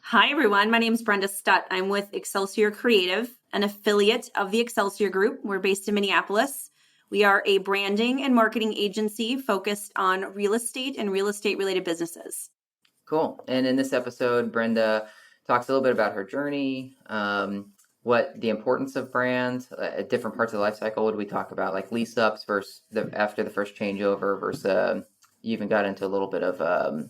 Hi, everyone. My name is Brenda Studt. I'm with Excelsior Creative, an affiliate of the Excelsior Group. We're based in Minneapolis. We are a branding and marketing agency focused on real estate and real estate related businesses. Cool. And in this episode, Brenda talks a little bit about her journey, what the importance of brand at different parts of the life cycle. What do we talk about? Like lease ups versus after the first changeover versus you even got into a little bit of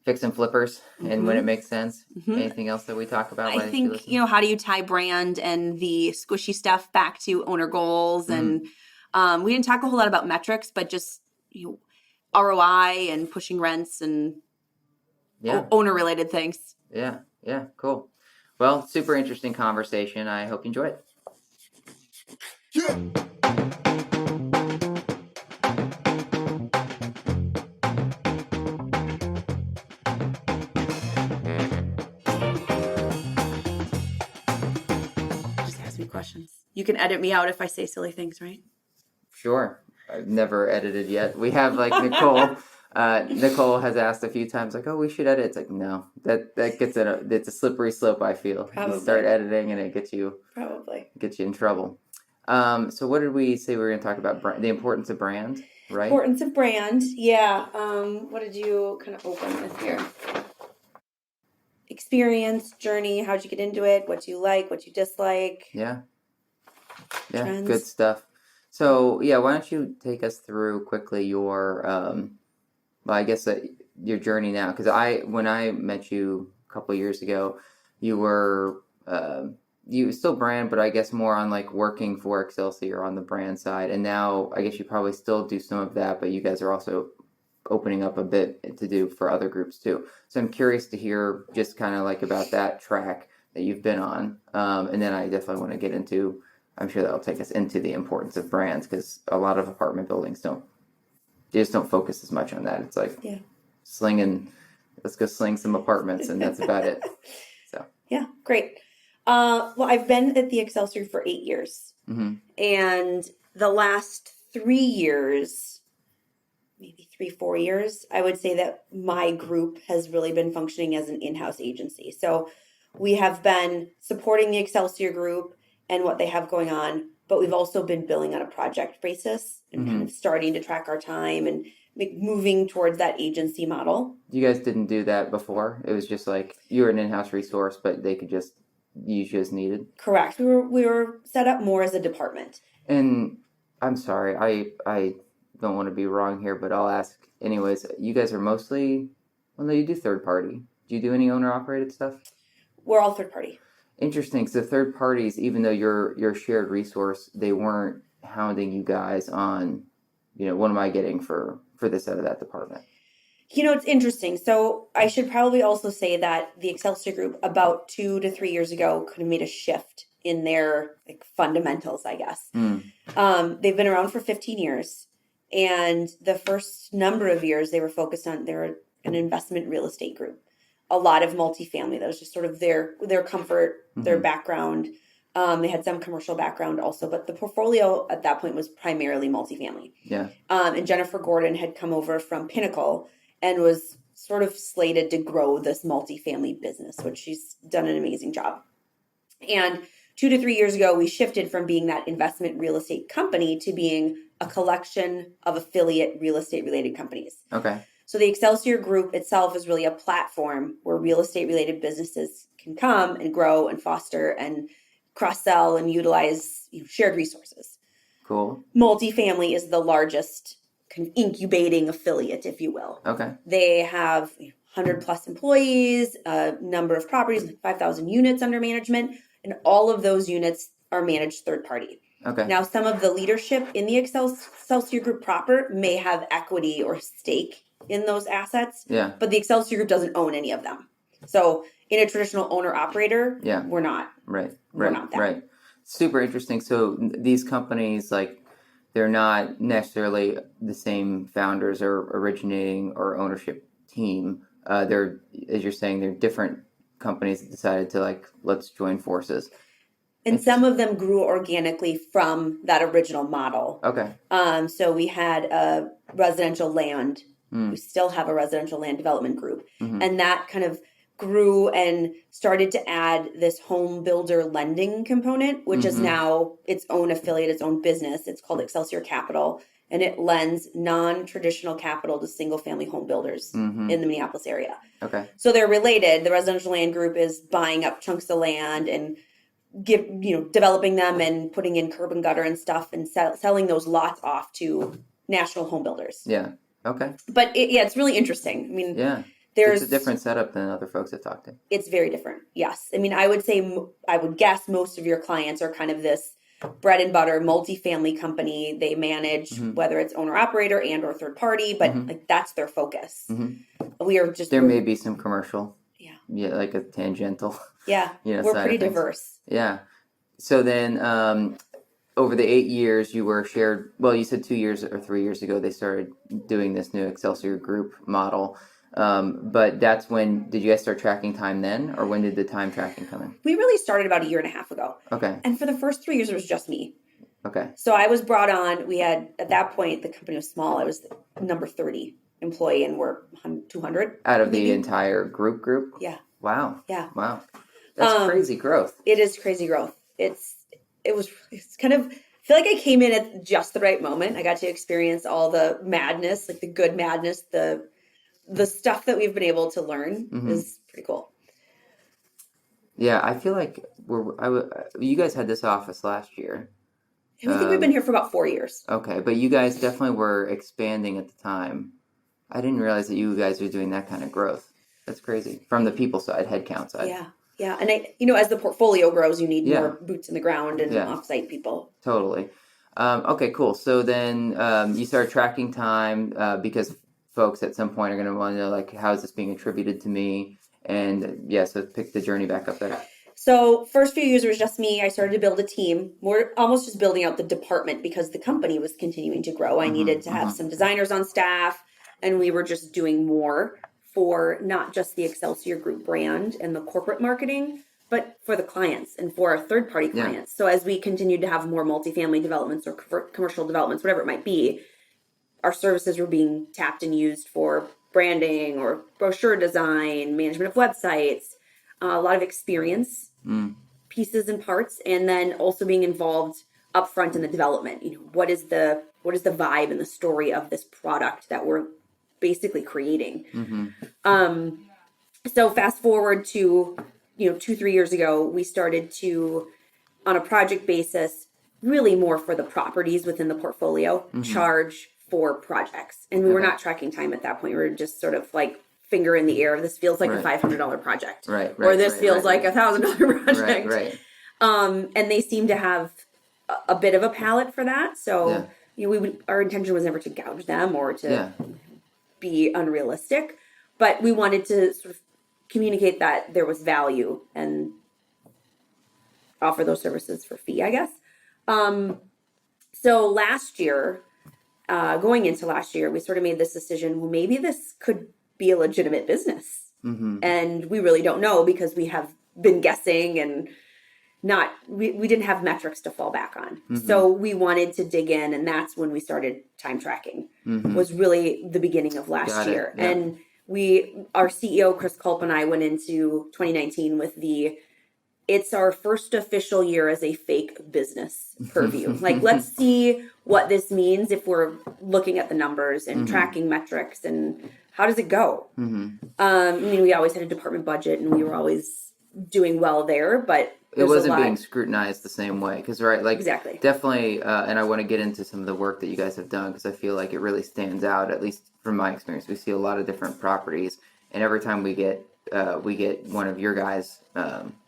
fix and flippers and when it makes sense. Anything else that we talk about? I think, how do you tie brand and the squishy stuff back to owner goals? And we didn't talk a whole lot about metrics, but just ROI and pushing rents and owner related things. Yeah. Cool. Well, super interesting conversation. I hope you enjoy it. Just ask me questions. You can edit me out if I say silly things, right? Sure. I've never edited yet. We have like Nicole. Nicole has asked a few times, like, "Oh, we should edit." It's like, no, that gets it's a slippery slope. I feel you start editing and it gets you in trouble. So what did we say we were going to talk about? The importance of brand, right? Importance of brand, yeah. What did you kind of open with here? Experience, journey. How'd you get into it? What you like? What you dislike? Yeah. Trends. Good stuff. So yeah, why don't you take us through quickly your your journey now, because when I met you a couple of years ago, you were you still brand, but I guess more on like working for Excelsior on the brand side, and now I guess you probably still do some of that, but you guys are also opening up a bit to do for other groups too. So I'm curious to hear just kind of like about that track that you've been on, and then I definitely want to get into. I'm sure that'll take us into the importance of brands, because a lot of apartment buildings just don't focus as much on that. It's like let's go sling some apartments, and that's about it. So yeah, great. Well, I've been at the Excelsior for 8 years, and the last 3 years, maybe 4 years, I would say that my group has really been functioning as an in-house agency. So we have been supporting the Excelsior Group and what they have going on, but we've also been billing on a project basis and kind of starting to track our time and moving towards that agency model. You guys didn't do that before? It was just like you were an in-house resource, but they could just use you as needed? Correct. We were set up more as a department. And I'm sorry, I don't want to be wrong here, but I'll ask anyways. You guys are mostly, well, no, you do third party. Do you do any owner-operated stuff? We're all third party. Interesting. So third parties, even though you're a shared resource, they weren't hounding you guys on, what am I getting for this out of that department? It's interesting. So I should probably also say that the Excelsior Group about 2 to 3 years ago could have made a shift in their fundamentals, I guess. They've been around for 15 years. And the first number of years they were focused on, they're an investment real estate group. A lot of multifamily. That was just sort of their comfort, their background. They had some commercial background also, but the portfolio at that point was primarily multifamily. Yeah. And Jennifer Gordon had come over from Pinnacle and was sort of slated to grow this multifamily business, which she's done an amazing job. And 2 to 3 years ago, we shifted from being that investment real estate company to being a collection of affiliate real estate related companies. Okay. So the Excelsior Group itself is really a platform where real estate related businesses can come and grow and foster and cross-sell and utilize shared resources. Cool. Multifamily is the largest kind of incubating affiliate, if you will. Okay. They have 100 plus employees, a number of properties, like 5,000 units under management, and all of those units are managed third party. Okay. Now, some of the leadership in the Excelsior Group proper may have equity or stake in those assets, but the Excelsior Group doesn't own any of them. So in a traditional owner-operator, we're not. We're not that. Right. Super interesting. So these companies, they're not necessarily the same founders or originating or ownership team. They're, as you're saying, they're different companies that decided to let's join forces. And some of them grew organically from that original model. Okay. So we had a residential land. We still have a residential land development group. And that kind of grew and started to add this home builder lending component, which is now its own affiliate, its own business. It's called Excelsior Capital, and it lends non-traditional capital to single-family home builders in the Minneapolis area. Okay. So they're related. The residential land group is buying up chunks of land and developing them and putting in curb and gutter and stuff and selling those lots off to national home builders. Yeah. Okay. But it's really interesting. I mean, it's a different setup than other folks I've talked to. It's very different. Yes. I mean, I would guess most of your clients are kind of this bread and butter multifamily company. They manage whether it's owner operator and or third party, but like that's their focus. We are just, there may be some commercial. Yeah. Like a tangential. Yeah. We're pretty diverse. Yeah. So then, over the 8 years you were shared, well, you said 2 years or 3 years ago, they started doing this new Excelsior Group model. But that's when, did you guys start tracking time then? Or when did the time tracking come in? We really started about 1.5 years ago. Okay. And for the first 3 years, it was just me. Okay. So I was brought on, we had, at that point, the company was small. I was number 30 employee and we're 200. Out of the entire group? Yeah. Wow. Yeah. Wow. That's crazy growth. It is crazy growth. It's kind of, I feel like I came in at just the right moment. I got to experience all the madness, like the good madness, the stuff that we've been able to learn is pretty cool. Yeah, I feel like you guys had this office last year. I think we've been here for about 4 years. Okay, but you guys definitely were expanding at the time. I didn't realize that you guys were doing that kind of growth. That's crazy. From the people side, headcount side. Yeah. Yeah. And as the portfolio grows, you need more boots in the ground and offsite people. Totally. Okay, cool. So then you started tracking time because folks at some point are going to want to know, like, how is this being attributed to me? And so pick the journey back up there. So first few years it was just me. I started to build a team. We're almost just building out the department because the company was continuing to grow. I needed to have some designers on staff, and we were just doing more for not just the Excelsior Group brand and the corporate marketing, but for the clients and for our third-party clients. So as we continued to have more multifamily developments or commercial developments, whatever it might be, our services were being tapped and used for branding or brochure design, management of websites, a lot of experience pieces and parts, and then also being involved upfront in the development. What is the vibe and the story of this product that we're basically creating? So fast forward to 2-3 years ago, we started to, on a project basis, really more for the properties within the portfolio, charge for projects. And we were not tracking time at that point. We were just sort of like finger in the air. This feels like a $500 project. Or this feels like a $1,000 project. And they seem to have a bit of a palate for that. So our intention was never to gouge them or to be unrealistic, but we wanted to sort of communicate that there was value and offer those services for fee, I guess. So last year, going into last year, we sort of made this decision, well, maybe this could be a legitimate business. And we really don't know because we have been guessing and we didn't have metrics to fall back on. So we wanted to dig in, and that's when we started time tracking. Was really the beginning of last year. Yeah. And our CEO, Chris Culp, and I went into 2019 with it's our first official year as a fake business purview. Like, let's see what this means if we're looking at the numbers and tracking metrics and how does it go? I mean, we always had a department budget and we were always doing well there, but it wasn't being scrutinized the same way. Because, exactly. Definitely, and I want to get into some of the work that you guys have done because I feel like it really stands out, at least from my experience. We see a lot of different properties, and every time we get one of your guys'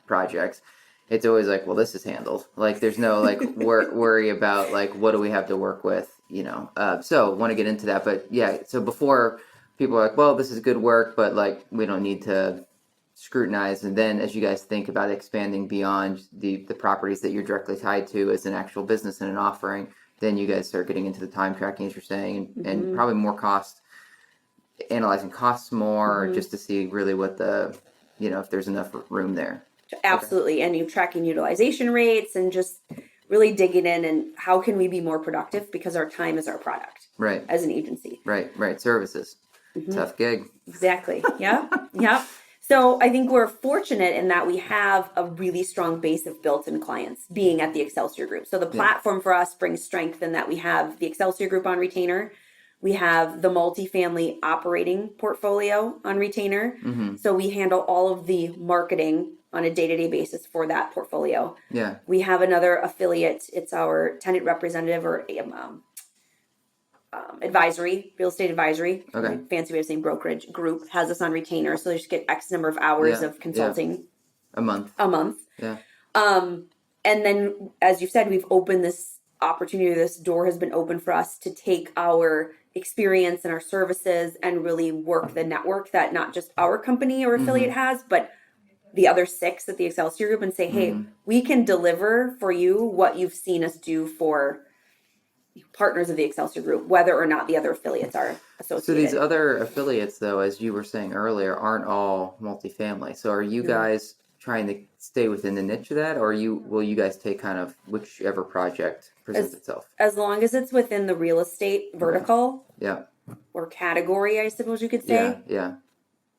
projects, it's always like, well, this is handled. Like, there's no worry about what do we have to work with, So want to get into that, but so before people are like, well, this is good work, but we don't need to scrutinize. And then as you guys think about expanding beyond the properties that you're directly tied to as an actual business and an offering, then you guys start getting into the time tracking, as you're saying, and probably more analyzing costs more, just to see really what if there's enough room there. Absolutely. Okay. And you're tracking utilization rates and just really digging in and how can we be more productive because our time is our product. Right. As an agency. Right. Services. Tough gig. Exactly. Yeah. So I think we're fortunate in that we have a really strong base of built-in clients being at the Excelsior Group. So the platform for us brings strength in that we have the Excelsior Group on retainer. We have the multifamily operating portfolio on retainer. So we handle all of the marketing on a day-to-day basis for that portfolio. Yeah. We have another affiliate. It's our tenant representative or advisory, real estate advisory. Okay. Fancy way of saying brokerage group has us on retainer. So they just get X number of hours of consulting a month. Yeah. And then, as you said, we've opened this opportunity. This door has been open for us to take our experience and our services and really work the network that not just our company or affiliate has, but the other 6 at the Excelsior Group, and say, hey, we can deliver for you what you've seen us do for partners of the Excelsior Group, whether or not the other affiliates are associated. So these other affiliates, though, as you were saying earlier, aren't all multifamily. So are you guys trying to stay within the niche of that, or will you guys take kind of whichever project presents itself? As long as it's within the real estate vertical or category, I suppose you could say. Yeah.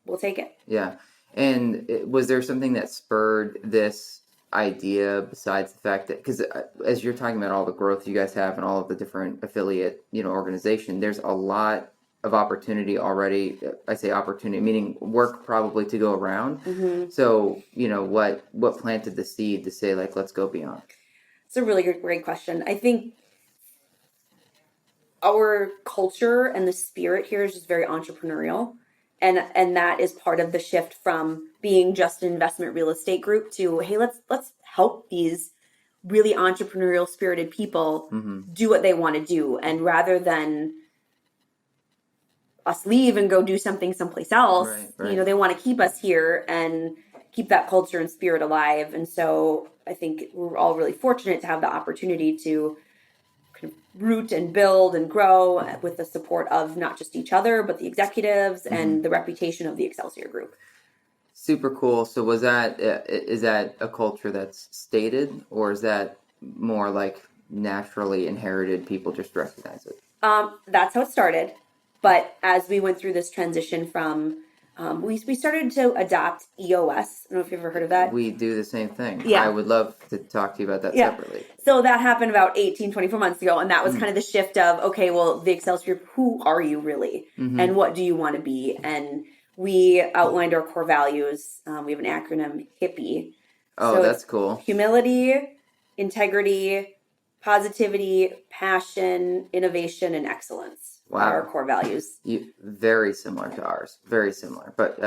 We'll take it. Yeah. And was there something that spurred this idea besides the fact that, because as you're talking about all the growth you guys have and all of the different affiliate organization, there's a lot of opportunity already. I say opportunity meaning work probably to go around. So what planted the seed to say, like, let's go beyond? It's a really great question. I think our culture and the spirit here is just very entrepreneurial. And that is part of the shift from being just an investment real estate group to, hey, let's help these really entrepreneurial spirited people do what they want to do. And rather than us leave and go do something someplace else, they want to keep us here and keep that culture and spirit alive. And so I think we're all really fortunate to have the opportunity to kind of root and build and grow with the support of not just each other, but the executives and the reputation of the Excelsior Group. Super cool. So is that a culture that's stated, or is that more like naturally inherited, people just recognize it? That's how it started. But as we went through this transition from, we started to adopt EOS. I don't know if you've ever heard of that. We do the same thing. Yeah. I would love to talk to you about that separately. So that happened about 24 months ago. And that was kind of the shift of, okay, well, the Excelsior Group, who are you really? And what do you want to be? And we outlined our core values. We have an acronym, HIPPY. Oh, so that's cool. Humility, integrity, positivity, passion, innovation, and excellence. Wow. Are our core values. Very similar to ours. Very similar. But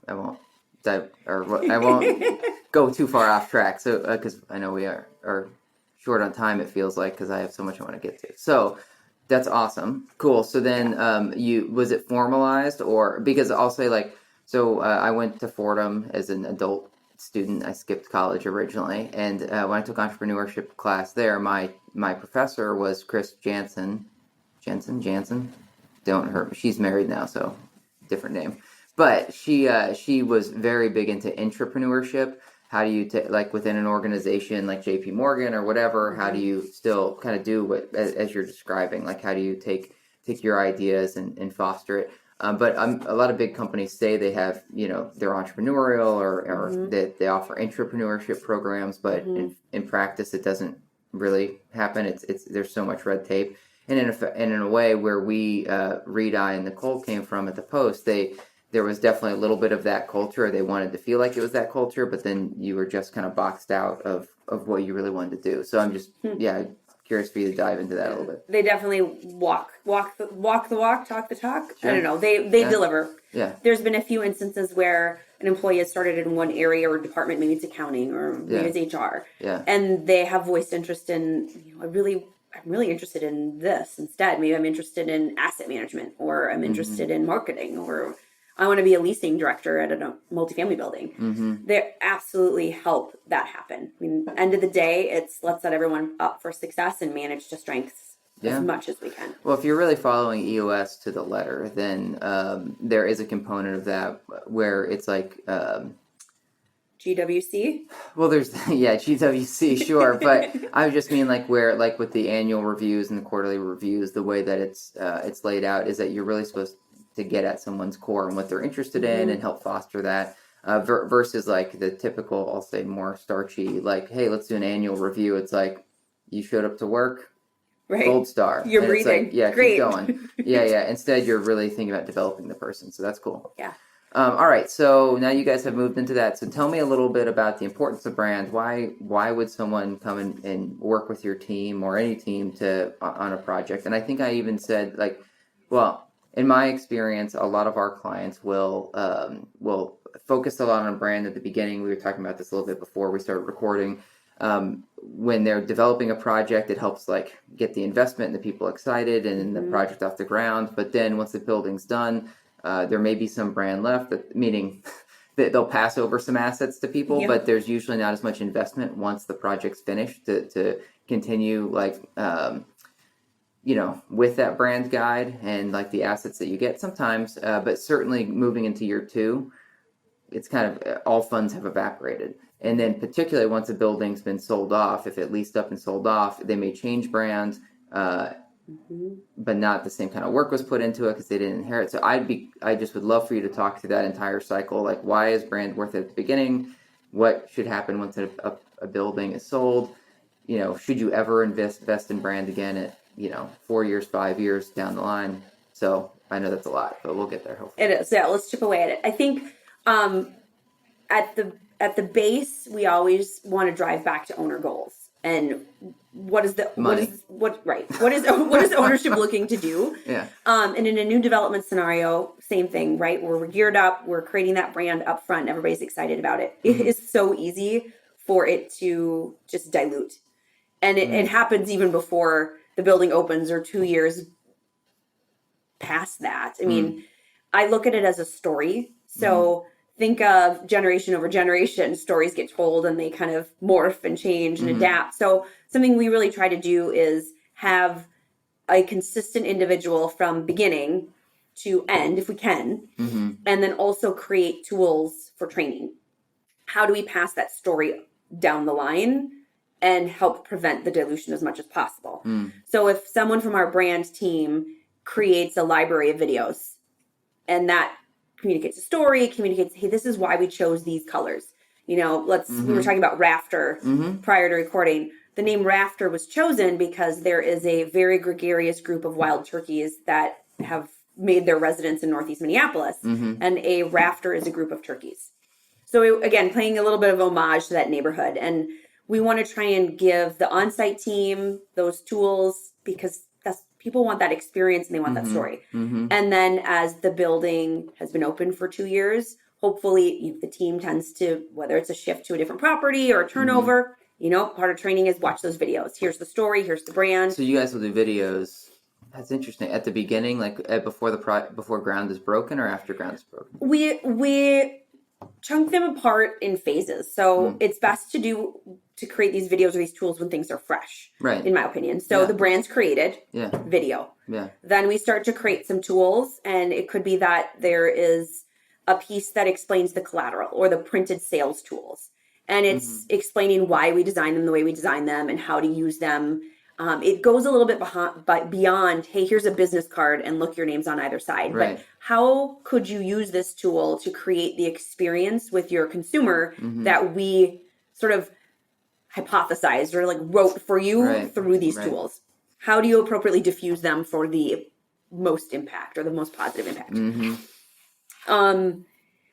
I won't I won't go too far off track. So because I know we are short on time, it feels like, because I have so much I want to get to. So that's awesome. Cool. So then was it formalized, or, because I'll say, like, so I went to Fordham as an adult student. I skipped college originally, and when I took entrepreneurship class there, my professor was Chris Jansen. Don't hurt me. She's married now, so different name. But she was very big into intrapreneurship. How do you like within an organization like JP Morgan or whatever? How do you still kind of do what as you're describing? Like, how do you take your ideas and foster it? But a lot of big companies say they have, they're entrepreneurial or they offer intrapreneurship programs, but in practice it doesn't really happen. It's there's so much red tape. And in a way where we, Reed, I, and Nicole came from at the Post, there was definitely a little bit of that culture. They wanted to feel like it was that culture, but then you were just kind of boxed out of what you really wanted to do. So I'm just, curious for you to dive into that a little bit. They definitely walk the walk, talk the talk. Sure. I don't know. They deliver. Yeah. There's been a few instances where an employee has started in one area or department, maybe it's accounting or maybe it's HR. Yeah. And they have voiced interest in, I'm really interested in this instead. Maybe I'm interested in asset management, or I'm interested in marketing, or I want to be a leasing director at a multifamily building. They absolutely help that happen. I mean, end of the day, it's let's set everyone up for success and manage to strengths as much as we can. Well, if you're really following EOS to the letter, then there is a component of that where it's like... GWC? Well, there's GWC, sure, but I just mean like where, like with the annual reviews and the quarterly reviews, the way that it's laid out is that you're really supposed to get at someone's core and what they're interested in and help foster that. versus like the typical, I'll say more starchy, like, hey, let's do an annual review. It's like, you showed up to work, Right. gold star. You're and breathing. It's like, yeah, Great. keep going. Yeah. Instead, you're really thinking about developing the person. So that's cool. Yeah. All right. So now you guys have moved into that. So tell me a little bit about the importance of brand. Why would someone come and work with your team or any team on a project? And I think I even said like, well, in my experience, a lot of our clients will focus a lot on brand at the beginning. We were talking about this a little bit before we started recording. When they're developing a project, it helps like get the investment and the people excited and the project off the ground. But then once the building's done, there may be some brand left, meaning that they'll pass over some assets to people, but there's usually not as much investment once the project's finished to continue like, with that brand guide and like the assets that you get sometimes, but certainly moving into year 2, it's kind of all funds have evaporated. And then particularly once a building's been sold off, if it leased up and sold off, they may change brands, but not the same kind of work was put into it because they didn't inherit. So I just would love for you to talk through that entire cycle. Like, why is brand worth it at the beginning? What should happen once a building is sold? Should you ever invest in brand again at 4 years, 5 years down the line? So I know that's a lot, but we'll get there hopefully. It is. Yeah, let's chip away at it. I think at the base, we always want to drive back to owner goals. And what is ownership looking to do? Yeah. And in a new development scenario, same thing, right? Where we're geared up, we're creating that brand up front, everybody's excited about it. It is so easy for it to just dilute. And it happens even before the building opens or 2 years past that. I mean, I look at it as a story. So think of generation over generation, stories get told and they kind of morph and change and adapt. So something we really try to do is have a consistent individual from beginning to end, if we can, and then also create tools for training. How do we pass that story down the line and help prevent the dilution as much as possible? So if someone from our brand team creates a library of videos and that communicates a story, communicates, hey, this is why we chose these colors. We were talking about Rafter prior to recording. The name Rafter was chosen because there is a very gregarious group of wild turkeys that have made their residence in Northeast Minneapolis. And a Rafter is a group of turkeys. So again, playing a little bit of homage to that neighborhood. And we want to try and give the on-site team those tools because people want that experience and they want that story. And then as the building has been open for 2 years, hopefully the team tends to, whether it's a shift to a different property or a turnover, part of training is watch those videos. Here's the story, here's the brand. So you guys will do videos. That's interesting. At the beginning, like before ground is broken or after ground is broken? We chunk them apart in phases. So it's best to create these videos or these tools when things are fresh, right? In my opinion. So the brand's created, video. Yeah. Then we start to create some tools, and it could be that there is a piece that explains the collateral or the printed sales tools. And it's explaining why we design them the way we design them and how to use them. It goes a little bit beyond, hey, here's a business card and look, your name's on either side. Right. But how could you use this tool to create the experience with your consumer that we sort of hypothesized or like wrote for you through these tools? How do you appropriately diffuse them for the most impact or the most positive impact?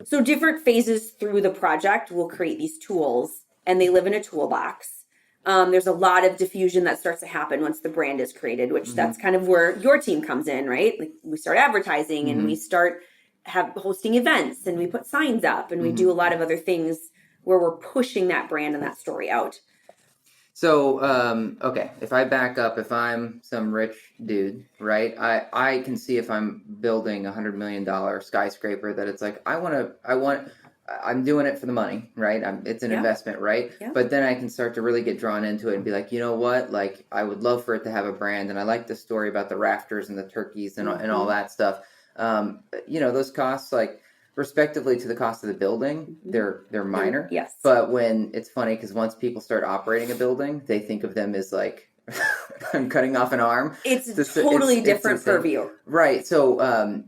So different phases through the project will create these tools and they live in a toolbox. There's a lot of diffusion that starts to happen once the brand is created, which that's kind of where your team comes in, right? Like we start advertising and we start hosting events and we put signs up and we do a lot of other things where we're pushing that brand and that story out. So, okay, if I back up, if I'm some rich dude, right, I can see if I'm building $100 million skyscraper that it's like, I'm doing it for the money, right? It's an investment, right? Yeah. But then I can start to really get drawn into it and be like, you know what? Like, I would love for it to have a brand, and I like the story about the rafters and the turkeys and all that stuff. Those costs, like, respectively to the cost of the building, they're minor. Yes. But when it's funny because once people start operating a building, they think of them as like I'm cutting off an arm. It's totally different purview. Right. So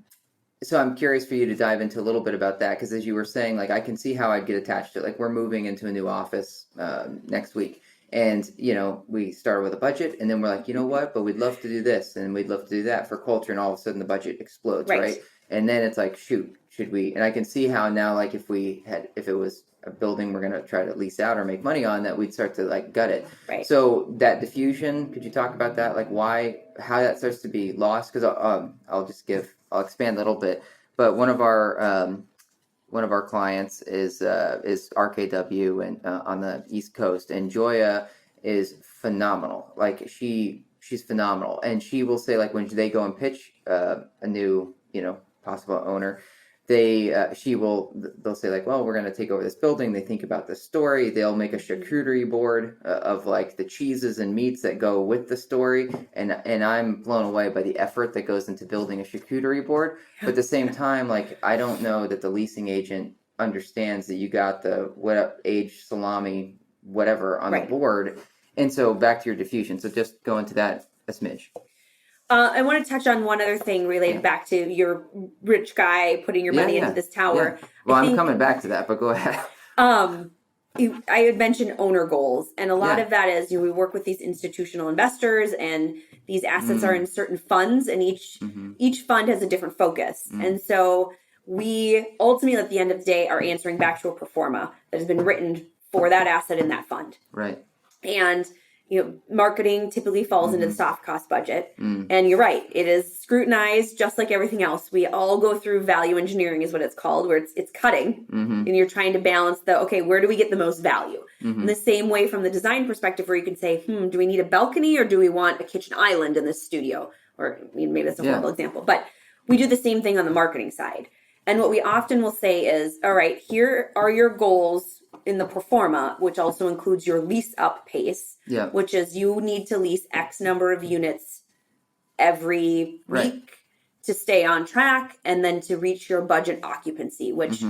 So I'm curious for you to dive into a little bit about that, because as you were saying, like I can see how I'd get attached to it. Like we're moving into a new office next week, and we started with a budget, and then we're like, you know what? But we'd love to do this, and we'd love to do that for culture, and all of a sudden the budget explodes, right? And then it's like, shoot, should we? And I can see how now, like if it was a building we're going to try to lease out or make money on, that we'd start to like gut it. Right. So that diffusion, could you talk about that? Like how that starts to be lost? Because I'll expand a little bit. But one of our clients is RKW and on the East Coast, and Joya is phenomenal. Like she's phenomenal, and she will say, like when they go and pitch a new possible owner, they'll say like, well, we're going to take over this building. They think about the story. They'll make a charcuterie board of like the cheeses and meats that go with the story. And I'm blown away by the effort that goes into building a charcuterie board. But at the same time, like, I don't know that the leasing agent understands that you got the what age salami, whatever on the board. And so back to your diffusion. So just go into that a smidge. I want to touch on one other thing related back to your rich guy putting your money into this tower. Yeah. Well, I'm coming back to that, but go ahead. I had mentioned owner goals, and a lot of that is we work with these institutional investors, and these assets are in certain funds, and each fund has a different focus. And so we ultimately, at the end of the day, are answering back to a pro forma that has been written for that asset in that fund. Right. And marketing typically falls into the soft cost budget. And you're right. It is scrutinized just like everything else. We all go through value engineering is what it's called, where it's cutting and you're trying to balance where do we get the most value? In the same way from the design perspective, where you can say, do we need a balcony or do we want a kitchen island in this studio? Or maybe that's a horrible example, but we do the same thing on the marketing side. And what we often will say is, all right, here are your goals in the pro forma, which also includes your lease up pace, which is you need to lease X number of units every week to stay on track and then to reach your budget occupancy, which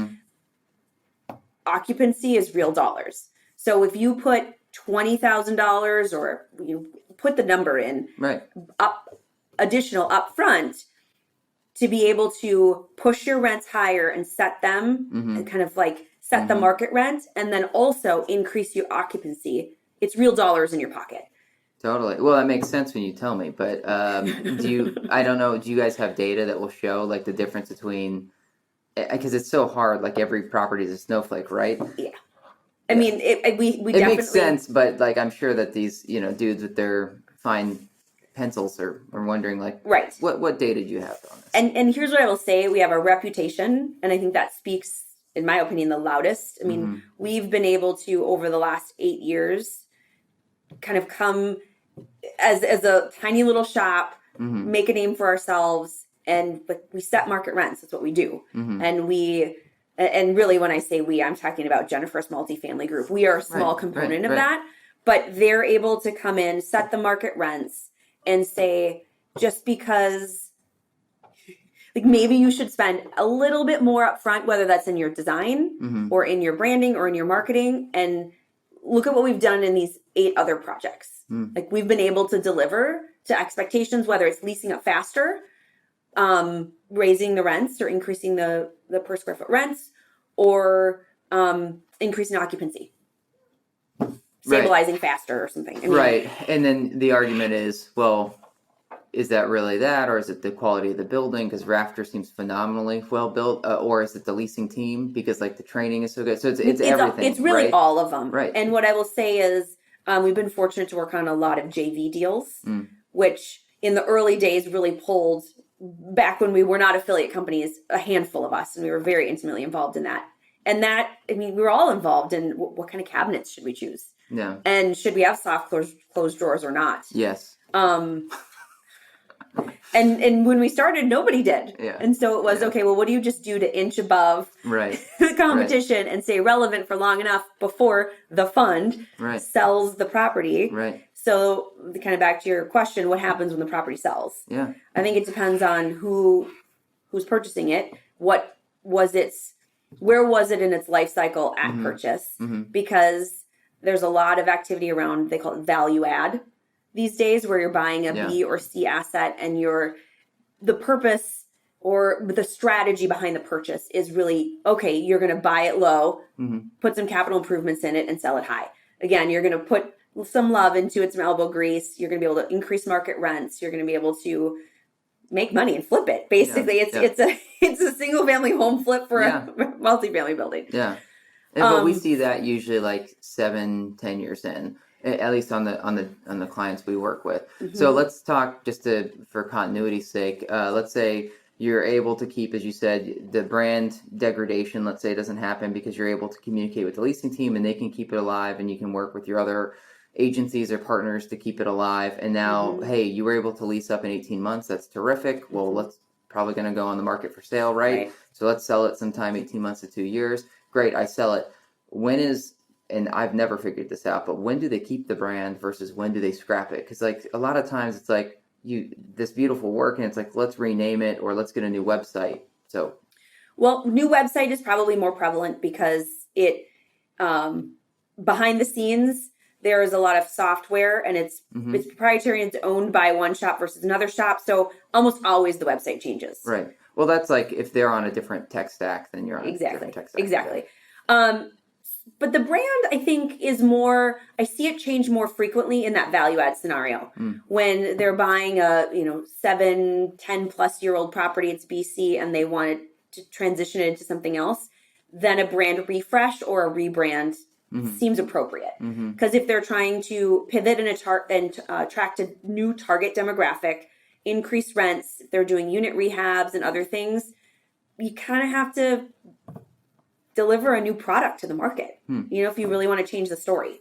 occupancy is real dollars. So if you put $20,000 or you put the number in additional upfront, to be able to push your rents higher and set them and kind of like set the market rent and then also increase your occupancy. It's real dollars in your pocket. Totally. Well, that makes sense when you tell me, but I don't know, do you guys have data that will show like the difference between, because it's so hard, like every property is a snowflake, right? Yeah. I mean, we definitely... It makes sense, but like I'm sure that these, dudes with their fine pencils are wondering like, what data do you have on this? And here's what I will say. We have a reputation, and I think that speaks, in my opinion, the loudest. I mean, we've been able to, over the last 8 years, kind of come as a tiny little shop, make a name for ourselves, and we set market rents. That's what we do. And really when I say we, I'm talking about Jennifer's multifamily group. We are a small component of that, but they're able to come in, set the market rents, and say, just because like maybe you should spend a little bit more upfront, whether that's in your design or in your branding or in your marketing, and look at what we've done in these 8 other projects. Like we've been able to deliver to expectations, whether it's leasing up faster, raising the rents or increasing the per square foot rents, or increasing occupancy. Stabilizing faster or something. I mean, And then the argument is, well, is that really that, or is it the quality of the building? Because Rafter seems phenomenally well built, or is it the leasing team because like the training is so good? So it's everything. It's really all of them. Right. And what I will say is, we've been fortunate to work on a lot of JV deals, which in the early days really pulled back when we were not affiliate companies, a handful of us, and we were very intimately involved in that. And that, I mean, we were all involved in what kind of cabinets should we choose? Yeah. And should we have soft closed drawers or not? Yes. And when we started, nobody did. Yeah. And so it was, okay, well, what do you just do to inch above the competition and stay relevant for long enough before the fund sells the property? Right. So kind of back to your question, what happens when the property sells? Yeah. I think it depends on who's purchasing it. Where was it in its life cycle at purchase? Because there's a lot of activity around, they call it value add these days, where you're buying a B or C asset and the purpose or the strategy behind the purchase is really, okay, you're going to buy it low, put some capital improvements in it and sell it high. Again, you're going to put some love into it, some elbow grease. You're going to be able to increase market rents. You're going to be able to make money and flip it. Basically, it's a single family home flip for a multifamily building. Yeah. But we see that usually like 7-10 years in, at least on the clients we work with. So let's talk just for continuity's sake. Let's say you're able to keep, as you said, the brand degradation. Let's say it doesn't happen because you're able to communicate with the leasing team and they can keep it alive, and you can work with your other agencies or partners to keep it alive. And now, hey, you were able to lease up in 18 months. That's terrific. Well, let's probably going to go on the market for sale, right? So let's sell it sometime 18 months to 2 years. Great, I sell it. When is, and I've never figured this out, but when do they keep the brand versus when do they scrap it? Because like a lot of times it's like this beautiful work and it's like, let's rename it or let's get a new website. So, well, new website is probably more prevalent because it behind the scenes there is a lot of software and it's proprietary and it's owned by one shop versus another shop. So almost always the website changes. Right. Well, that's like if they're on a different tech stack, then you're on a different tech stack. Exactly. But the brand, I think, is more, I see it change more frequently in that value add scenario. When they're buying a, 7-10+ year old property, it's BC, and they want to transition it into something else, then a brand refresh or a rebrand seems appropriate. Because if they're trying to pivot and attract a new target demographic, increase rents, if they're doing unit rehabs and other things, you kind of have to deliver a new product to the market, if you really want to change the story.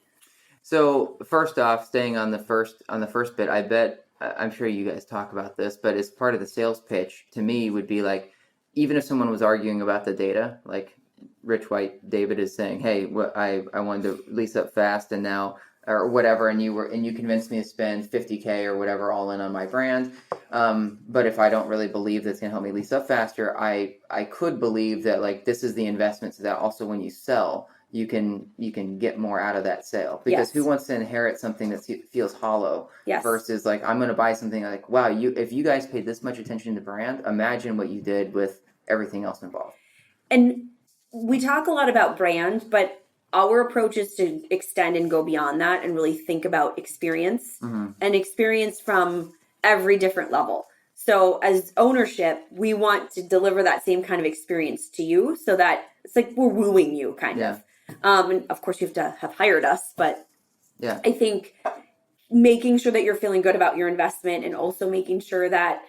So first off, staying on the first bit, I bet, I'm sure you guys talk about this, but as part of the sales pitch to me would be like, even if someone was arguing about the data, like Rich White David is saying, hey, I wanted to lease up fast and now, or whatever, and you convinced me to spend $50K or whatever all in on my brand. But if I don't really believe that's gonna help me lease up faster, I could believe that like this is the investment so that also when you sell, you can get more out of that sale. Because who wants to inherit something that feels hollow versus like I'm gonna buy something like, wow, if you guys paid this much attention to brand, imagine what you did with everything else involved. And we talk a lot about brand, but our approach is to extend and go beyond that and really think about experience and experience from every different level. So as ownership, we want to deliver that same kind of experience to you so that it's like we're wooing you kind of. And of course you have to have hired us, but I think making sure that you're feeling good about your investment and also making sure that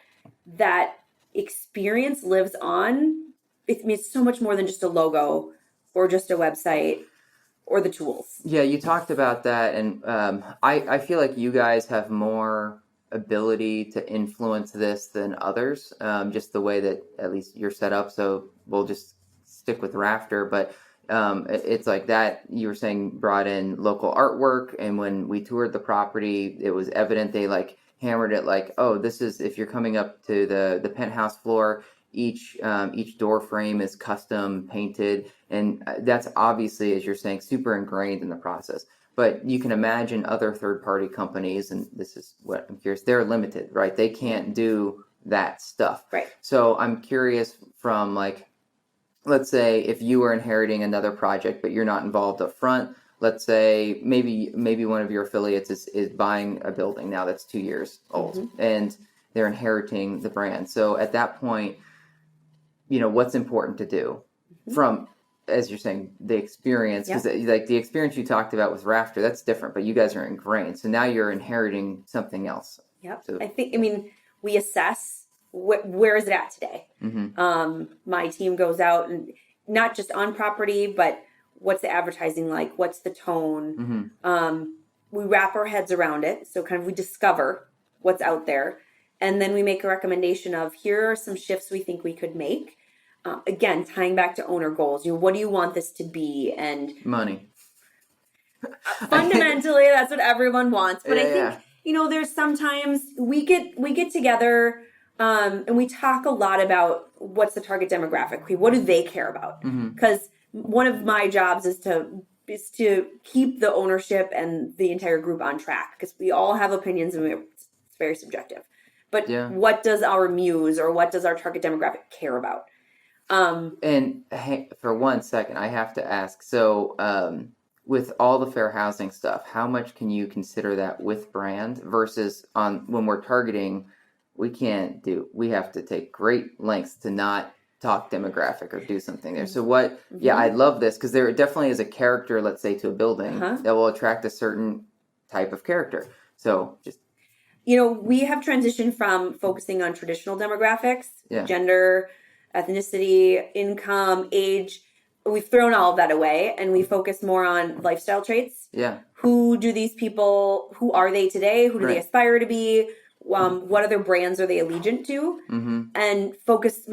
that experience lives on. It's so much more than just a logo or just a website or the tools. Yeah, you talked about that, and I feel like you guys have more ability to influence this than others, just the way that at least you're set up. So we'll just stick with Rafter, but it's like that you were saying brought in local artwork, and when we toured the property, it was evident they like hammered it like, oh, this is if you're coming up to the penthouse floor. Each door frame is custom painted, and that's obviously, as you're saying, super ingrained in the process. But you can imagine other third-party companies, and this is what I'm curious, they're limited, right? They can't do that stuff. Right. So I'm curious from like, let's say if you were inheriting another project, but you're not involved up front, let's say maybe one of your affiliates is buying a building now that's 2 years old, and they're inheriting the brand. So at that point, what's important to do from, as you're saying, the experience, because like the experience you talked about with Rafter, that's different, but you guys are ingrained. So now you're inheriting something else. Yep. So, we assess where is it at today? My team goes out and not just on property, but what's the advertising like? What's the tone? We wrap our heads around it. So kind of we discover what's out there. And then we make a recommendation of here are some shifts we think we could make. Again, tying back to owner goals. What do you want this to be? And money. Fundamentally, that's what everyone wants. But I think there's sometimes we get together and we talk a lot about what's the target demographic. What do they care about? Because one of my jobs is to keep the ownership and the entire group on track because we all have opinions and it's very subjective. but what does our muse or what does our target demographic care about? And for 1 second, I have to ask, so with all the fair housing stuff, how much can you consider that with brand versus when we're targeting, we have to take great lengths to not talk demographic or do something there. So I love this because there definitely is a character, let's say, to a building that will attract a certain type of character. So just... we have transitioned from focusing on traditional demographics, gender, ethnicity, income, age. We've thrown all of that away and we focus more on lifestyle traits. Yeah. Who are they today? Who do they aspire to be? What other brands are they allegiant to? And focus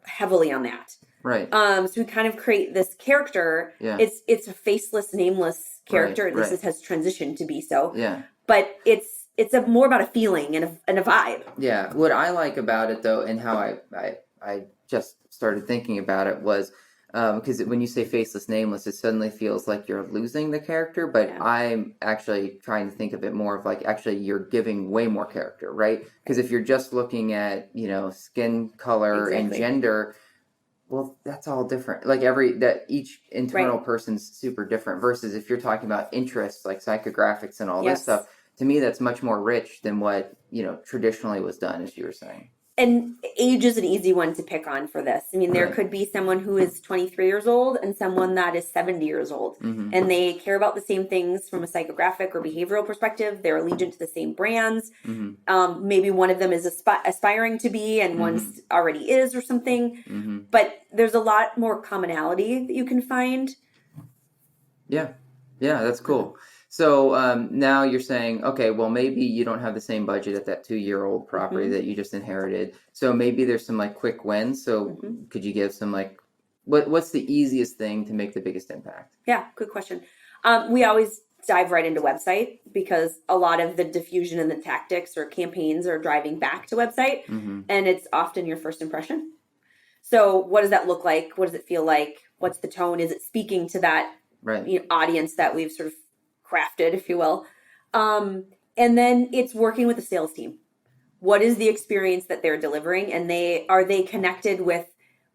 heavily on that. Right. So we kind of create this character. Yeah. It's a faceless, nameless character. At least it has transitioned to be so. Yeah. But it's more about a feeling and a vibe. Yeah. What I like about it though, and how I just started thinking about it was because when you say faceless, nameless, it suddenly feels like you're losing the character. But I'm actually trying to think of it more of like actually you're giving way more character, right? Because if you're just looking at skin color and gender, well, that's all different. Like each internal person's super different. Versus if you're talking about interests like psychographics and all this stuff, to me that's much more rich than what traditionally was done, as you were saying. And age is an easy one to pick on for this. I mean, there could be someone who is 23 years old and someone that is 70 years old. And they care about the same things from a psychographic or behavioral perspective. They're allegiant to the same brands. Maybe one of them is aspiring to be and one already is or something. But there's a lot more commonality that you can find. Yeah. Yeah, that's cool. So now you're saying, okay, well, maybe you don't have the same budget at that 2-year-old property that you just inherited. So maybe there's some like quick wins. So could you give some like, what's the easiest thing to make the biggest impact? Yeah, good question. We always dive right into website because a lot of the diffusion and the tactics or campaigns are driving back to website. And it's often your first impression. So what does that look like? What does it feel like? What's the tone? Is it speaking to that audience that we've sort of crafted, if you will? And then it's working with the sales team. What is the experience that they're delivering? And are they connected with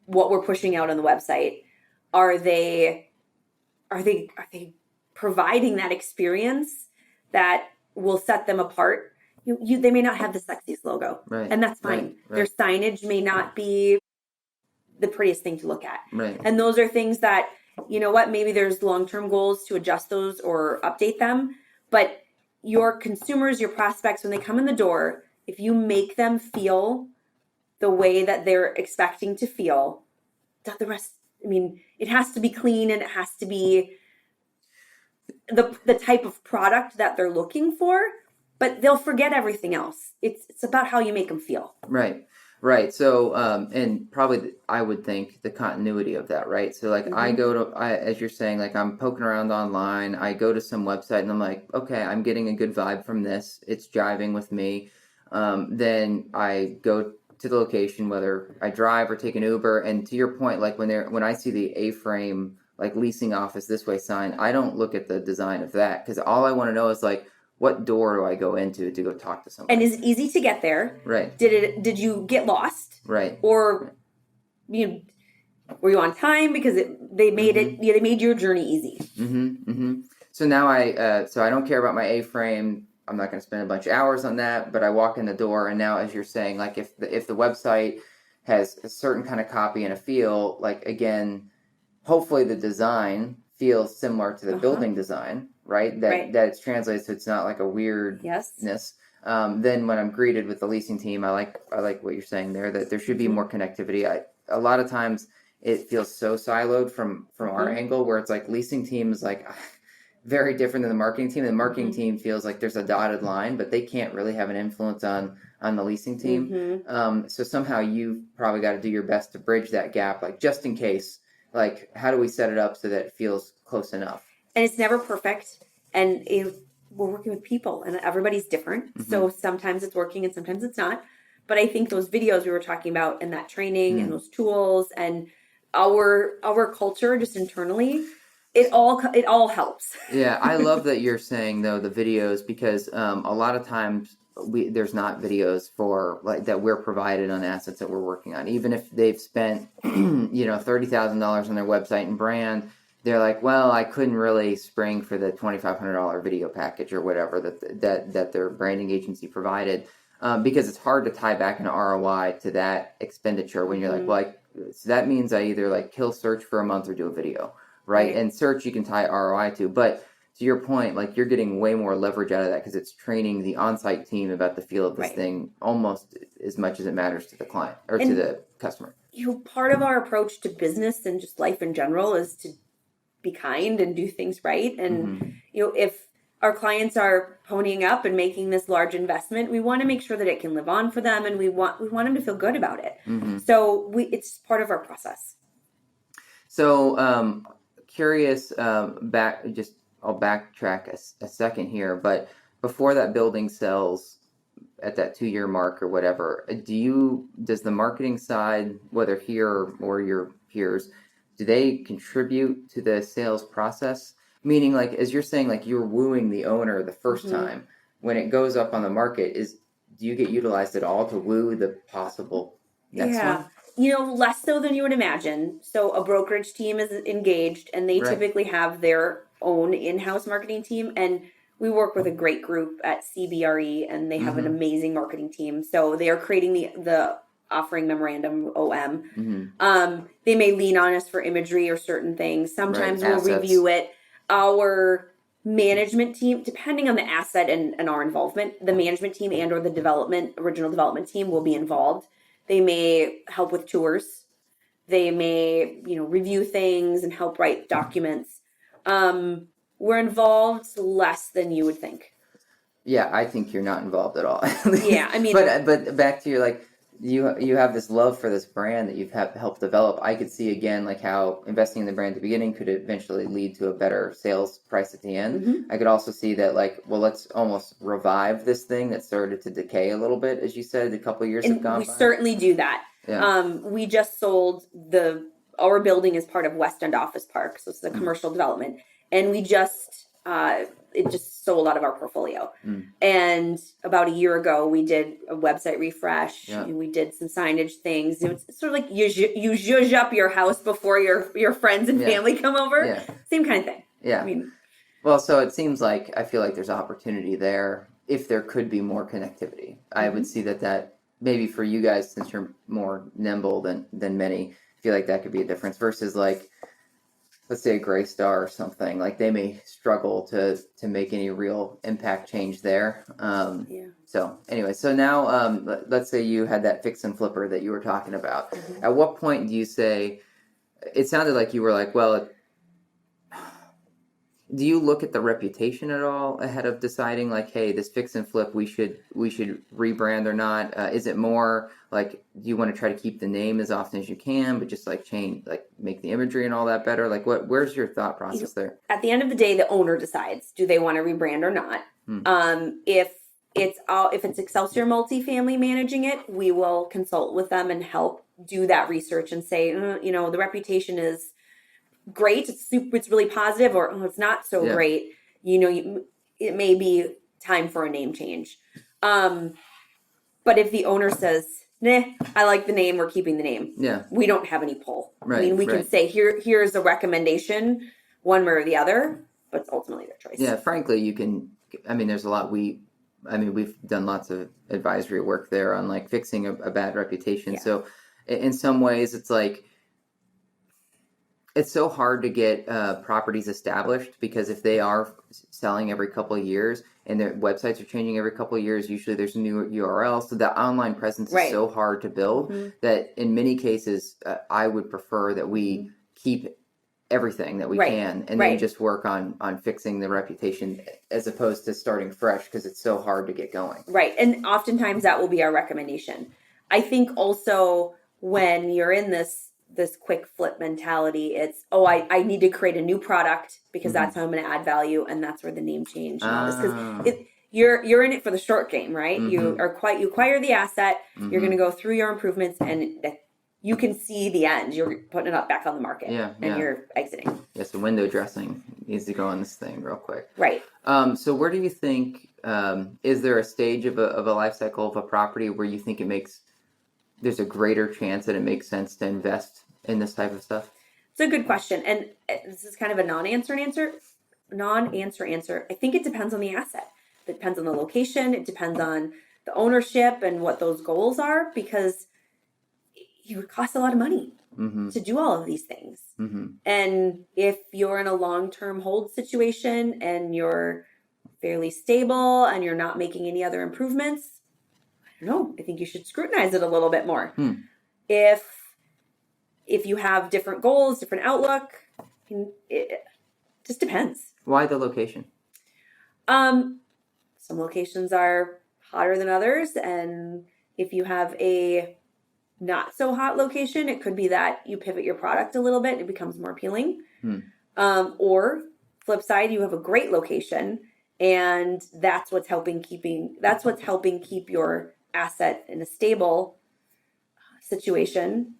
what we're pushing out on the website? Are they providing that experience that will set them apart? They may not have the sexiest logo, and that's fine. Their signage may not be the prettiest thing to look at. And those are things that, maybe there's long-term goals to adjust those or update them. But your consumers, your prospects, when they come in the door, if you make them feel the way that they're expecting to feel, the rest, it has to be clean and it has to be the type of product that they're looking for, but they'll forget everything else. It's about how you make them feel. Right. So, and probably I would think the continuity of that, right? So like as you're saying, like I'm poking around online, I go to some website and I'm like, okay, I'm getting a good vibe from this. It's jiving with me. Then I go to the location, whether I drive or take an Uber. And to your point, like when I see the A-frame, like leasing office this way sign, I don't look at the design of that because all I want to know is like, what door do I go into to go talk to somebody? And is it easy to get there? Right. Did you get lost? Right. Or were you on time because they made they made your journey easy? So now I don't care about my A-frame. I'm not going to spend a bunch of hours on that, but I walk in the door and now, as you're saying, like if the website has a certain kind of copy and a feel, like again, hopefully the design feels similar to the building design. Right? That it's translated so it's not like a weirdness. Then when I'm greeted with the leasing team, I like what you're saying there, that there should be more connectivity. A lot of times it feels so siloed from our angle where it's like leasing team is like very different than the marketing team. The marketing team feels like there's a dotted line, but they can't really have an influence on the leasing team. So somehow you've probably got to do your best to bridge that gap, like just in case, like how do we set it up so that it feels close enough? And it's never perfect. And we're working with people and everybody's different. So sometimes it's working and sometimes it's not. But I think those videos we were talking about and that training and those tools and our culture just internally, it all helps. Yeah, I love that you're saying though the videos because a lot of times there's not videos for like that we're provided on assets that we're working on. Even if they've spent $30,000 on their website and brand, they're like, well, I couldn't really spring for the $2,500 video package or whatever that their branding agency provided, because it's hard to tie back an ROI to that expenditure when you're like, well, so that means I either like kill search for a month or do a video, right? And search you can tie ROI to, but to your point, like you're getting way more leverage out of that because it's training the on-site team about the feel of this thing almost as much as it matters to the client or to the customer. Part of our approach to business and just life in general is to be kind and do things right. And, if our clients are ponying up and making this large investment, we want to make sure that it can live on for them, and we want them to feel good about it. So it's part of our process. So curious, I'll backtrack a second here, but before that building sells at that 2-year mark or whatever, does the marketing side, whether here or your peers, do they contribute to the sales process? Meaning, like, as you're saying, like you're wooing the owner the first time, when it goes up on the market, do you get utilized at all to woo the possible next one? Less so than you would imagine. So a brokerage team is engaged, and they typically have their own in-house marketing team. And we work with a great group at CBRE, and they have an amazing marketing team. So they are creating the offering memorandum, OM. They may lean on us for imagery or certain things. Sometimes we'll review it. Our management team, depending on the asset and our involvement, the management team and or the original development team will be involved. They may help with tours. They may, review things and help write documents. We're involved less than you would think. Yeah, I think you're not involved at all. Yeah, I mean, but back to your like, you have this love for this brand that you've helped develop. I could see again like how investing in the brand at the beginning could eventually lead to a better sales price at the end. I could also see that like, well, let's almost revive this thing that started to decay a little bit, as you said, a couple of years have gone by. We certainly do that. Yeah. We just sold our building as part of West End Office Park, so it's a commercial development, and we just it just sold out of our portfolio. And about a year ago, we did a website refresh. Yeah. We did some signage things. It's sort of like you zhuzh up your house before your friends and family come over. Yeah. Same kind of thing. Yeah. I mean, well, so it seems like I feel like there's opportunity there if there could be more connectivity. I would see that maybe for you guys, since you're more nimble than many, I feel like that could be a difference versus like, let's say a Gray Star or something, like they may struggle to make any real impact change there. So anyway, so now let's say you had that fix and flipper that you were talking about. At what point do you say, it sounded like you were like, well, do you look at the reputation at all ahead of deciding like, hey, this fix and flip, we should rebrand or not? Is it more like, do you want to try to keep the name as often as you can, but just like change, like make the imagery and all that better? Like where's your thought process there? At the end of the day, the owner decides, do they want to rebrand or not? If it's Excelsior Multifamily managing it, we will consult with them and help do that research and say, the reputation is great, it's really positive, or it's not so great. It may be time for a name change. But if the owner says, nah, I like the name, we're keeping the name. Yeah. We don't have any pull. Right, I mean, we can say, here's a recommendation, one way or the other, but it's ultimately their choice. Yeah, frankly, there's a lot we've done lots of advisory work there on like fixing a bad reputation. Yeah. So in some ways it's like, it's so hard to get properties established because if they are selling every couple of years and their websites are changing every couple of years, usually there's a new URL. So the online presence is so hard to build that in many cases, I would prefer that we keep everything that we can and then just work on fixing the reputation as opposed to starting fresh because it's so hard to get going. Right. And oftentimes that will be our recommendation. I think also when you're in this quick flip mentality, it's, I need to create a new product because that's how I'm going to add value, and that's where the name change and all this, because you're in it for the short game, right? You acquire the asset, you're going to go through your improvements, and you can see the end. You're putting it up back on the market, and you're exiting. Yeah, so window dressing needs to go on this thing real quick. Right. So where do you think is there a stage of a life cycle of a property where you think there's a greater chance that it makes sense to invest in this type of stuff? It's a good question. And this is kind of a non-answer answer. I think it depends on the asset. It depends on the location. It depends on the ownership and what those goals are, because it would cost a lot of money to do all of these things. And if you're in a long-term hold situation and you're fairly stable and you're not making any other improvements, I don't know. I think you should scrutinize it a little bit more. If you have different goals, different outlook, it just depends. Why the location? Some locations are hotter than others, and if you have a not so hot location, it could be that you pivot your product a little bit, it becomes more appealing. Or flip side, you have a great location, and that's what's helping keep your asset in a stable situation.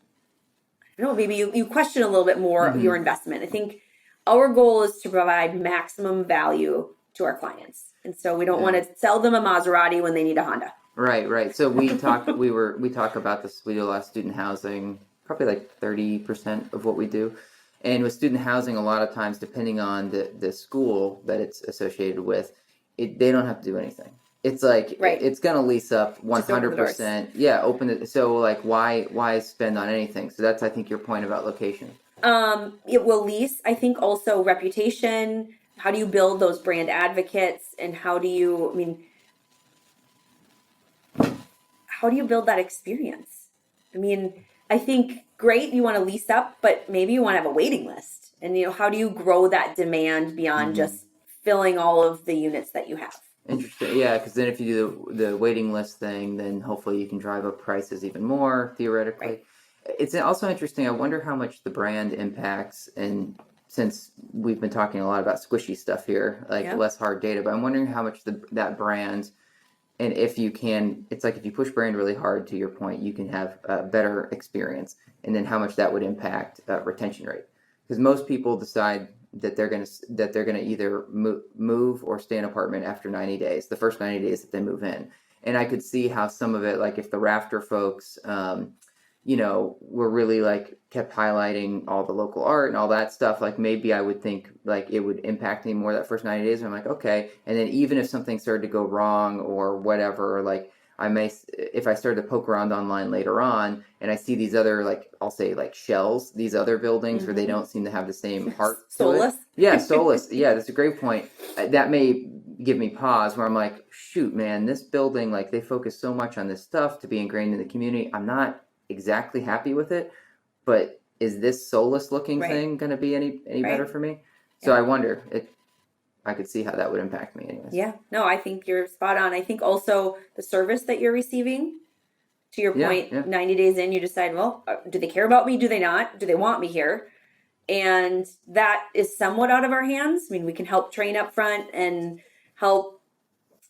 I don't know, maybe you question a little bit more of your investment. I think our goal is to provide maximum value to our clients. And so we don't want to sell them a Maserati when they need a Honda. Right. So we talk about this. We do a lot of student housing, probably like 30% of what we do. And with student housing, a lot of times, depending on the school that it's associated with, they don't have to do anything. It's like, it's going to lease up 100%. Yeah, open it. So like, why spend on anything? So that's, I think, your point about location. It will lease. I think also reputation. How do you build those brand advocates, and how do you build that experience? I mean, I think great, you want to lease up, but maybe you want to have a waiting list. And, how do you grow that demand beyond just filling all of the units that you have? Interesting. Yeah, because then if you do the waiting list thing, then hopefully you can drive up prices even more, theoretically. Right. It's also interesting. I wonder how much the brand impacts, and since we've been talking a lot about squishy stuff here, like less hard data, but I'm wondering how much that brand, and if you can, it's like if you push brand really hard, to your point, you can have a better experience, and then how much that would impact retention rate. Because most people decide that they're gonna either move or stay in an apartment after 90 days, the first 90 days that they move in. And I could see how some of it, like if the Rafter folks, were really like kept highlighting all the local art and all that stuff, like maybe I would think like it would impact me more that first 90 days. And I'm like, okay. And then even if something started to go wrong or whatever, like if I started to poke around online later on and I see these other, like, I'll say like shells, these other buildings where they don't seem to have the same heart. Soulless? Yeah, soulless. Yeah, that's a great point. That may give me pause where I'm like, shoot, man, this building, like they focus so much on this stuff to be ingrained in the community. I'm not exactly happy with it, but is this soulless looking thing going to be any better for me? So I wonder, I could see how that would impact me anyways. Yeah, no, I think you're spot on. I think also the service that you're receiving, to your point, 90 days in, you decide, well, do they care about me? Do they not? Do they want me here? And that is somewhat out of our hands. I mean, we can help train up front and help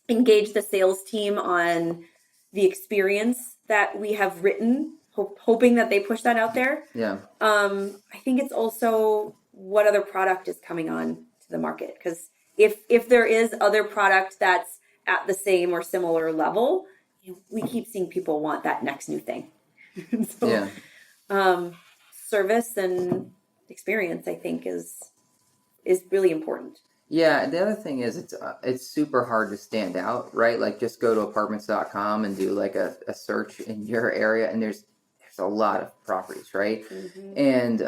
engage the sales team on the experience that we have written, hoping that they push that out there. Yeah. I think it's also what other product is coming on to the market. Because if there is other product that's at the same or similar level, we keep seeing people want that next new thing. Service and experience, I think, is really important. Yeah, the other thing is it's super hard to stand out, right? Like just go to apartments.com and do like a search in your area, and there's a lot of properties, right? And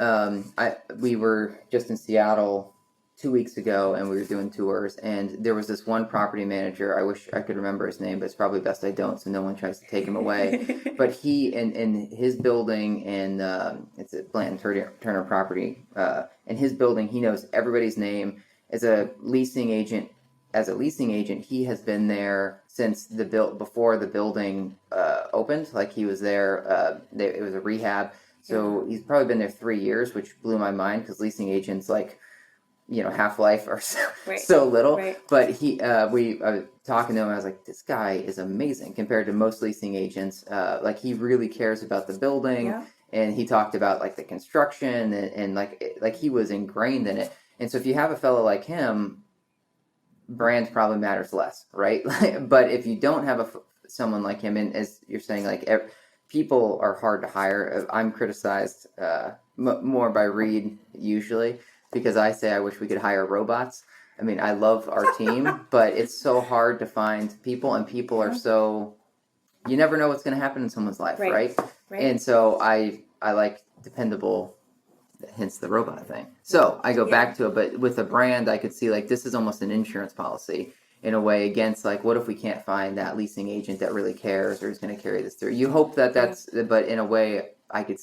we were just in Seattle 2 weeks ago, and we were doing tours, and there was this one property manager. I wish I could remember his name, but it's probably best I don't, so no one tries to take him away. But he in his building, and it's a Blanton Turner property, in his building, he knows everybody's name. As a leasing agent, he has been there since before the building opened. Like he was there. It was a rehab, so he's probably been there 3 years, which blew my mind because leasing agents, like, half-life are so little. Right. But I was talking to him, I was like, this guy is amazing compared to most leasing agents. Like he really cares about the building, and he talked about like the construction and like he was ingrained in it. And so if you have a fellow like him, brand probably matters less, right? But if you don't have someone like him, and as you're saying, like people are hard to hire. I'm criticized more by Reed usually because I say I wish we could hire robots. I mean, I love our team, but it's so hard to find people, and people are so, you never know what's going to happen in someone's life, right? And so I like dependable, hence the robot thing. So I go back to it, but with a brand, I could see like this is almost an insurance policy in a way against like, what if we can't find that leasing agent that really cares or is going to carry this through? You hope that but in a way I could,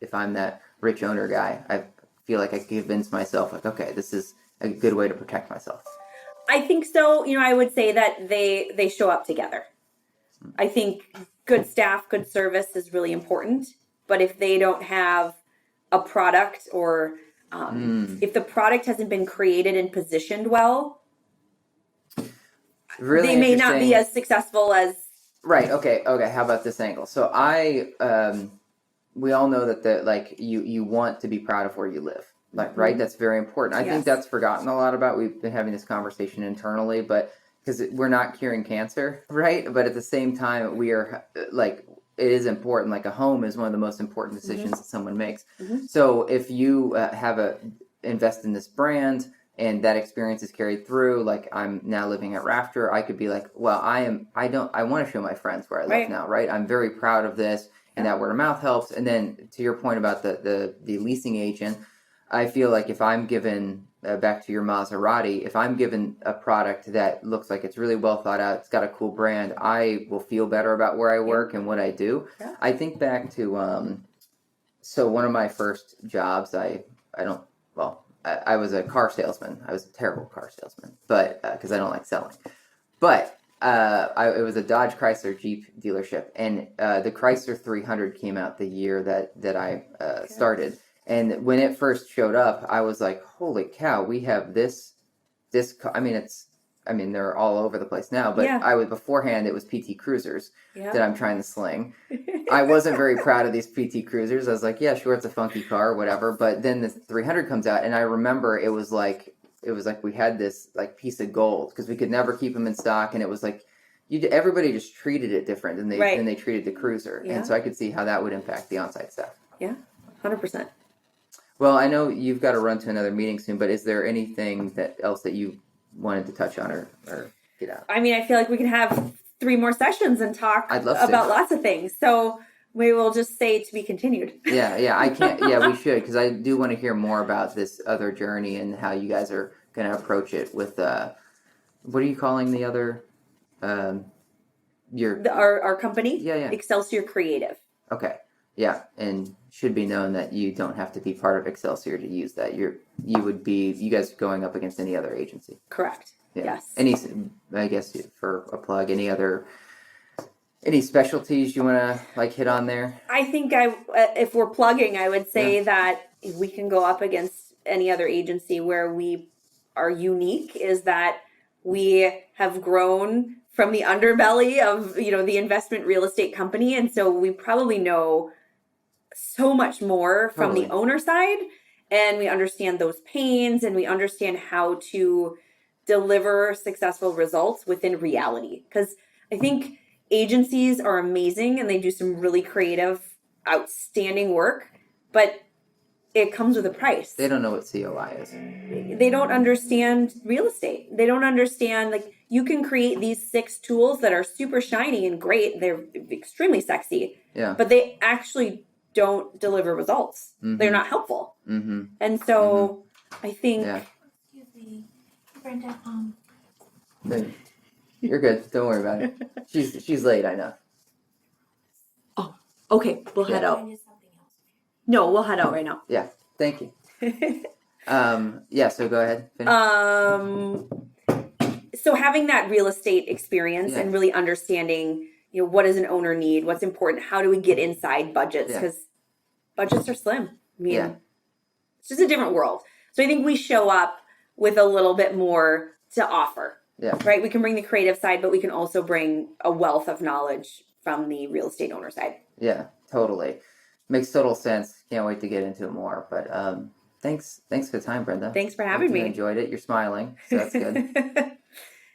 if I'm that rich owner guy, I feel like I could convince myself like, okay, this is a good way to protect myself. I think so. I would say that they show up together. I think good staff, good service is really important. But if they don't have a product or if the product hasn't been created and positioned well, really they may not be as successful as... Right. Okay. How about this angle? So we all know that you want to be proud of where you live. Like, right? That's very important. I think that's forgotten a lot about. We've been having this conversation internally, but because we're not curing cancer, right? But at the same time, we are like, it is important. Like a home is one of the most important decisions that someone makes. So if you invest in this brand and that experience is carried through, like I'm now living at Rafter, I could be like, well, I want to show my friends where I live now, right? I'm very proud of this, and that word of mouth helps. And then to your point about the leasing agent, I feel like if I'm given, back to your Maserati, if I'm given a product that looks like it's really well thought out, it's got a cool brand, I will feel better about where I work and what I do. Yeah. I think back to, so one of my first jobs, I was a car salesman. I was a terrible car salesman, but because I don't like selling. But it was a Dodge Chrysler Jeep dealership, and the Chrysler 300 came out the year that I started. And when it first showed up, I was like, "Holy cow! We have this." I mean, they're all over the place now. But beforehand, it was PT Cruisers that I'm trying to sling. I wasn't very proud of these PT Cruisers. I was like, "Yeah, sure, it's a funky car, whatever." But then the 300 comes out, and I remember it was like we had this like piece of gold because we could never keep them in stock, and it was like everybody just treated it different than they treated the Cruiser, and so I could see how that would impact the on-site staff. Yeah, 100%. Well, I know you've got to run to another meeting soon, but is there anything else that you wanted to touch on or get out? I mean, I feel like we can have 3 more sessions and talk about lots of things. So we will just say to be continued. Yeah, I can't. Yeah, we should, because I do want to hear more about this other journey and how you guys are going to approach it with, what are you calling the other, our company? Yeah. Excelsior Creative. Okay. Yeah, and should be known that you don't have to be part of Excelsior to use that. You guys going up against any other agency. Correct. Yeah. Yes. I guess for a plug, any specialties you want to like hit on there? I think if we're plugging, I would say that we can go up against any other agency. Where we are unique is that we have grown from the underbelly of, the investment real estate company. And so we probably know so much more from the owner side, and we understand those pains, and we understand how to deliver successful results within reality. Because I think agencies are amazing and they do some really creative, outstanding work, but it comes with a price. They don't know what COI is. They don't understand real estate. They don't understand, like, you can create these 6 tools that are super shiny and great. They're extremely sexy. Yeah. But they actually don't deliver results. Mm-hmm. They're not helpful. Mm-hmm. And so I think... Yeah. Excuse me, Brenda. You're good. Don't worry about it. She's late, I know. Oh, okay. We'll head out. No, we'll head out right now. Yeah. Thank you. So go ahead. Finish. So having that real estate experience and really understanding, what does an owner need? What's important? How do we get inside budgets? Because budgets are slim. I mean, it's just a different world. So I think we show up with a little bit more to offer. Yeah. Right? We can bring the creative side, but we can also bring a wealth of knowledge from the real estate owner side. Yeah, totally. Makes total sense. Can't wait to get into it more. But Thanks for the time, Brenda. Thanks for having Hope you me. enjoyed it. You're smiling, so that's good.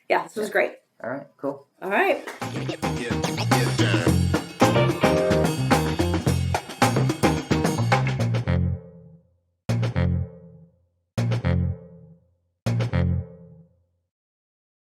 Yeah, this was great. All right, cool. All right. Yeah.